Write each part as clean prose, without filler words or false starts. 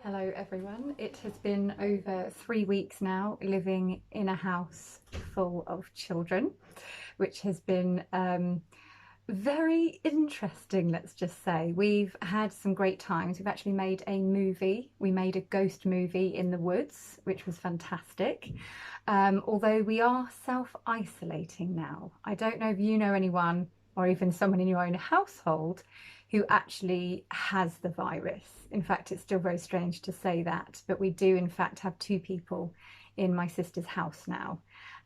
Hello everyone. It has been over 3 weeks now living in a house full of children, which has been very interesting, let's just say. We've had some great times. We've actually made a movie. We made a ghost movie in the woods, which was fantastic. Although we are self-isolating now. I don't know if you know anyone or even someone in your own household who actually has the virus. In fact, it's still very strange to say that, but we do in fact have two people in my sister's house now.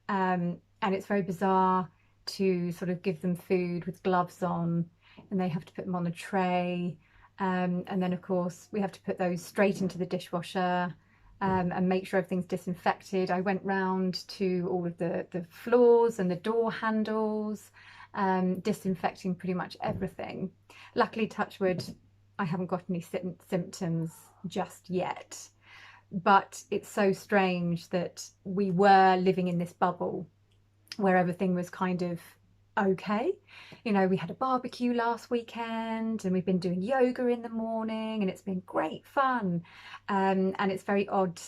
And it's very bizarre to sort of give them food with gloves on, and they have to put them on a tray. And then of course we have to put those straight into the dishwasher, and make sure everything's disinfected. I went round to all of the floors and the door handles, disinfecting pretty much everything. Luckily, touch wood, I haven't got any symptoms just yet, but it's so strange that we were living in this bubble where everything was kind of okay. You know, we had a barbecue last weekend and we've been doing yoga in the morning and it's been great fun. And it's very odd,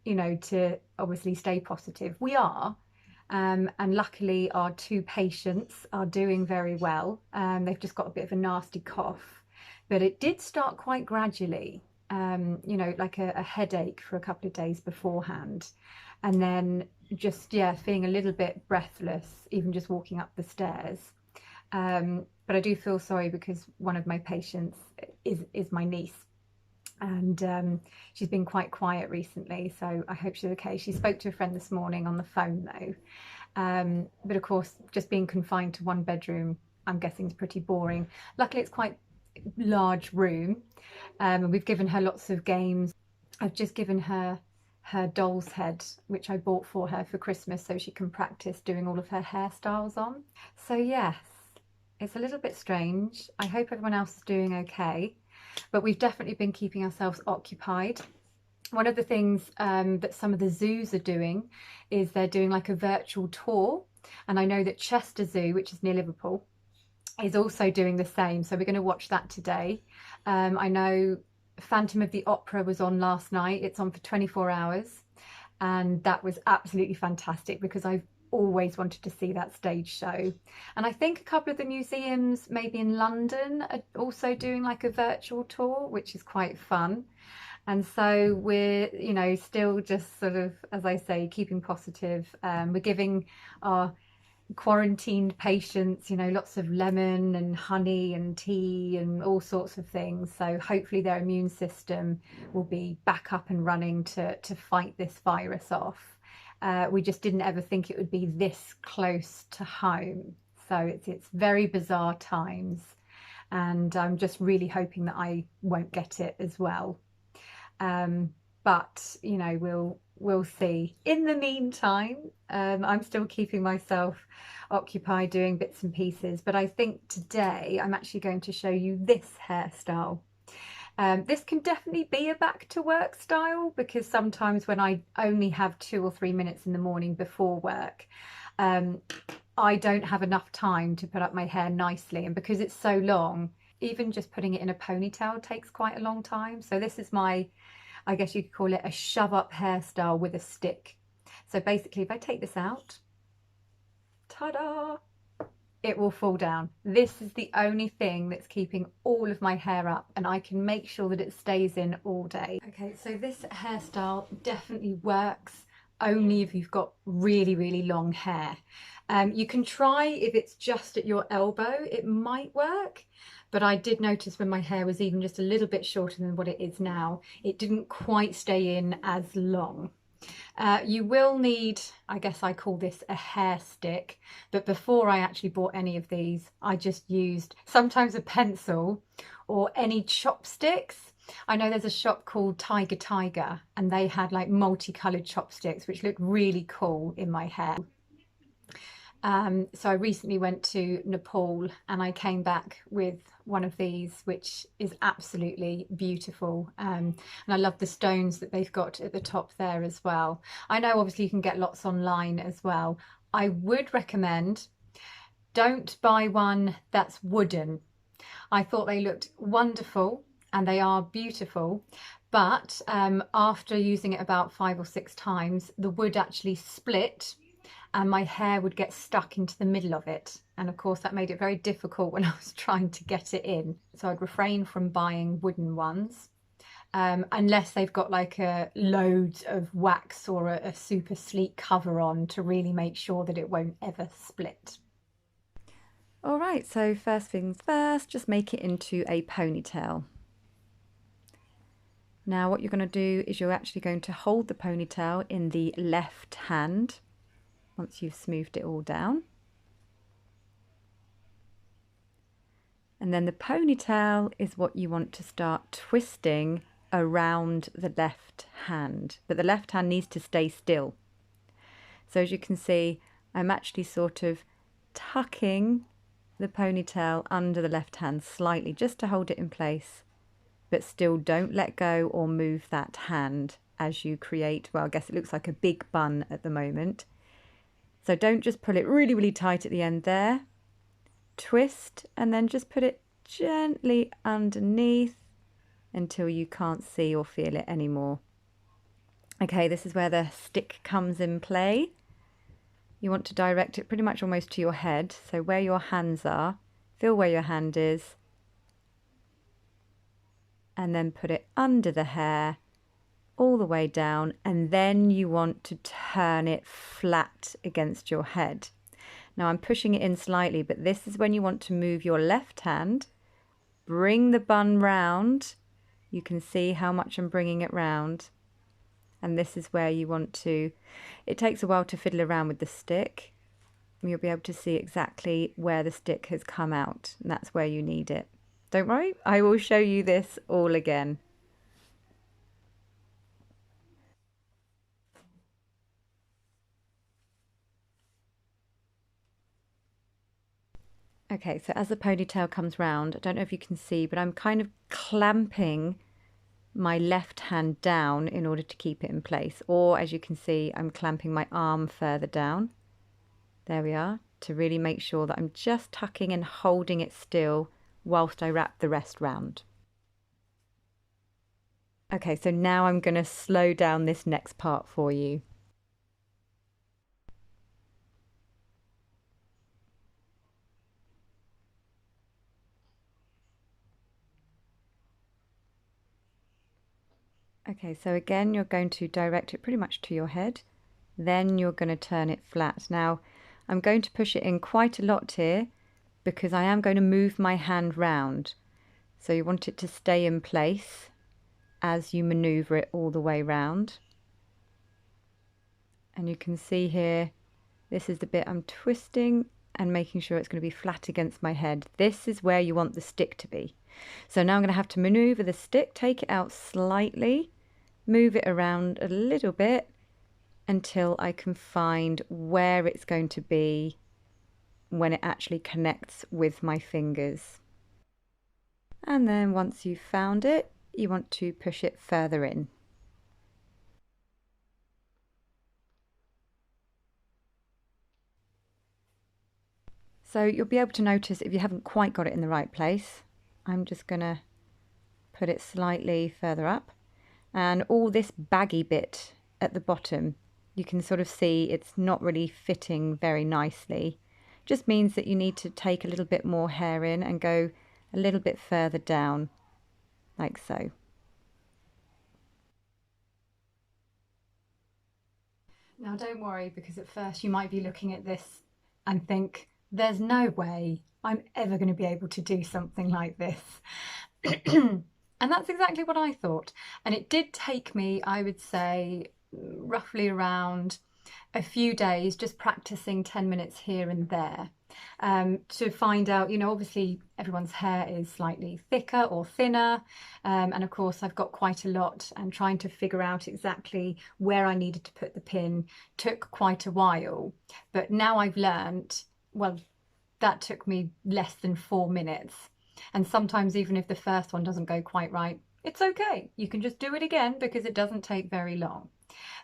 you know, to obviously stay positive. We are. And luckily our two patients are doing very well. They've just got a bit of a nasty cough, but it did start quite gradually, you know, like a headache for a couple of days beforehand. And then just, yeah, feeling a little bit breathless, even just walking up the stairs. But I do feel sorry because one of my patients is my niece. And she's been quite quiet recently, so I hope she's okay. She spoke to a friend this morning on the phone though. But of course, just being confined to one bedroom, I'm guessing is pretty boring. Luckily, it's quite a large room, and we've given her lots of games. I've just given her doll's head, which I bought for her for Christmas so she can practice doing all of her hairstyles on. So yes, it's a little bit strange. I hope everyone else is doing okay, but we've definitely been keeping ourselves occupied. One of the things that some of the zoos are doing is they're doing like a virtual tour, and I know that Chester Zoo, which is near Liverpool, is also doing the same, so we're going to watch that today. I know Phantom of the Opera was on last night. It's on for 24 hours and that was absolutely fantastic because I've always wanted to see that stage show. And I think a couple of the museums, maybe in London, are also doing like a virtual tour, which is quite fun. And so we're, you know, still just sort of, as I say, keeping positive. We're giving our quarantined patients, you know, lots of lemon and honey and tea and all sorts of things. So hopefully their immune system will be back up and running to fight this virus off. We just didn't ever think it would be this close to home. So it's very bizarre times, and I'm just really hoping that I won't get it as well. But you know, we'll see. In the meantime, I'm still keeping myself occupied doing bits and pieces, but I think today I'm actually going to show you this hairstyle. This can definitely be a back to work style because sometimes when I only have 2 or 3 minutes in the morning before work, I don't have enough time to put up my hair nicely, and because it's so long, even just putting it in a ponytail takes quite a long time. So this is my, I guess you could call it a shove up hairstyle with a stick. So basically if I take this out, ta-da, it will fall down. This is the only thing that's keeping all of my hair up, and I can make sure that it stays in all day. Okay, so this hairstyle definitely works only if you've got really, really long hair. You can try if it's just at your elbow, it might work. But I did notice when my hair was even just a little bit shorter than what it is now, it didn't quite stay in as long. You will need, I guess I call this a hair stick, but before I actually bought any of these, I just used sometimes a pencil or any chopsticks. I know there's a shop called Tiger and they had like multicolored chopsticks which look really cool in my hair. So I recently went to Nepal and I came back with one of these, which is absolutely beautiful. And I love the stones that they've got at the top there as well. I know obviously you can get lots online as well. I would recommend don't buy one that's wooden. I thought they looked wonderful and they are beautiful, But after using it about 5 or 6 times, the wood actually split and my hair would get stuck into the middle of it. And of course, that made it very difficult when I was trying to get it in. So I'd refrain from buying wooden ones. Unless they've got like a loads of wax or a super sleek cover on to really make sure that it won't ever split. All right, so first things first, just make it into a ponytail. Now what you're going to do is you're actually going to hold the ponytail in the left hand once you've smoothed it all down. And then the ponytail is what you want to start twisting around the left hand, but the left hand needs to stay still. So as you can see, I'm actually sort of tucking the ponytail under the left hand slightly just to hold it in place, but still don't let go or move that hand as you create, well, I guess it looks like a big bun at the moment. So don't just pull it really, really tight at the end there. Twist and then just put it gently underneath until you can't see or feel it anymore. Okay, this is where the stick comes in play. You want to direct it pretty much almost to your head. So where your hands are, feel where your hand is, and then put it under the hair all the way down, and then you want to turn it flat against your head. Now I'm pushing it in slightly, but this is when you want to move your left hand, bring the bun round. You can see how much I'm bringing it round. And this is where you want to, it takes a while to fiddle around with the stick. You'll be able to see exactly where the stick has come out, and that's where you need it. Don't worry, I will show you this all again. Okay, so as the ponytail comes round, I don't know if you can see, but I'm kind of clamping my left hand down in order to keep it in place. Or as you can see, I'm clamping my arm further down. There we are, to really make sure that I'm just tucking and holding it still whilst I wrap the rest round. Okay, so now I'm going to slow down this next part for you. Okay, so again, you're going to direct it pretty much to your head. Then you're going to turn it flat. Now, I'm going to push it in quite a lot here because I am going to move my hand round. So you want it to stay in place as you maneuver it all the way round. And you can see here, this is the bit I'm twisting and making sure it's going to be flat against my head. This is where you want the stick to be. So now I'm going to have to maneuver the stick, take it out slightly, move it around a little bit until I can find where it's going to be when it actually connects with my fingers. And then once you've found it, you want to push it further in. So you'll be able to notice if you haven't quite got it in the right place. I'm just going to put it slightly further up. And all this baggy bit at the bottom, you can sort of see it's not really fitting very nicely. Just means that you need to take a little bit more hair in and go a little bit further down, like so. Now don't worry, because at first you might be looking at this and think, there's no way I'm ever going to be able to do something like this. And that's exactly what I thought. And it did take me, I would say, roughly around a few days just practicing 10 minutes here and there to find out, you know, obviously everyone's hair is slightly thicker or thinner, and of course I've got quite a lot, and trying to figure out exactly where I needed to put the pin took quite a while. But now I've learnt, well, that took me less than 4 minutes. And sometimes even if the first one doesn't go quite right, it's okay. You can just do it again because it doesn't take very long.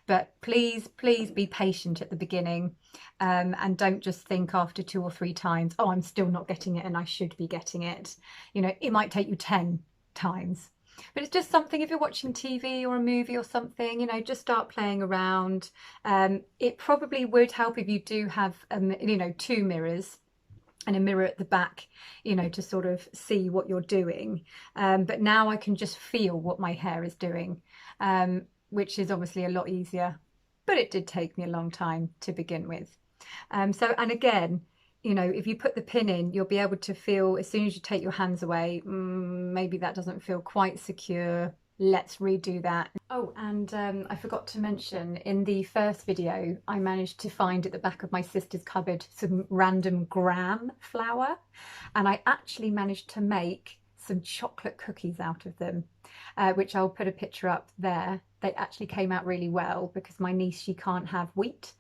But please, please be patient at the beginning, and don't just think after 2 or 3 times, oh, I'm still not getting it and I should be getting it. You know, it might take you 10 times. But it's just something, if you're watching TV or a movie or something, you know, just start playing around. It probably would help if you do have, you know, 2 mirrors and a mirror at the back, you know, to sort of see what you're doing. But now I can just feel what my hair is doing, which is obviously a lot easier, but it did take me a long time to begin with. And again, you know, if you put the pin in, you'll be able to feel as soon as you take your hands away, maybe that doesn't feel quite secure. Let's redo that. Oh, and I forgot to mention, in the first video, I managed to find at the back of my sister's cupboard some random graham flour, and I actually managed to make some chocolate cookies out of them, which I'll put a picture up there. They actually came out really well because my niece, she can't have wheat.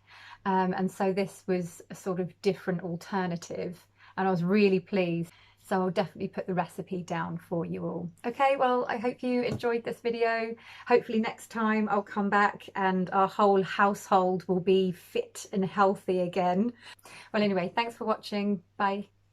And so this was a sort of different alternative, and I was really pleased. So I'll definitely put the recipe down for you all. Okay, well, I hope you enjoyed this video. Hopefully next time I'll come back and our whole household will be fit and healthy again. Well, anyway, thanks for watching. Bye.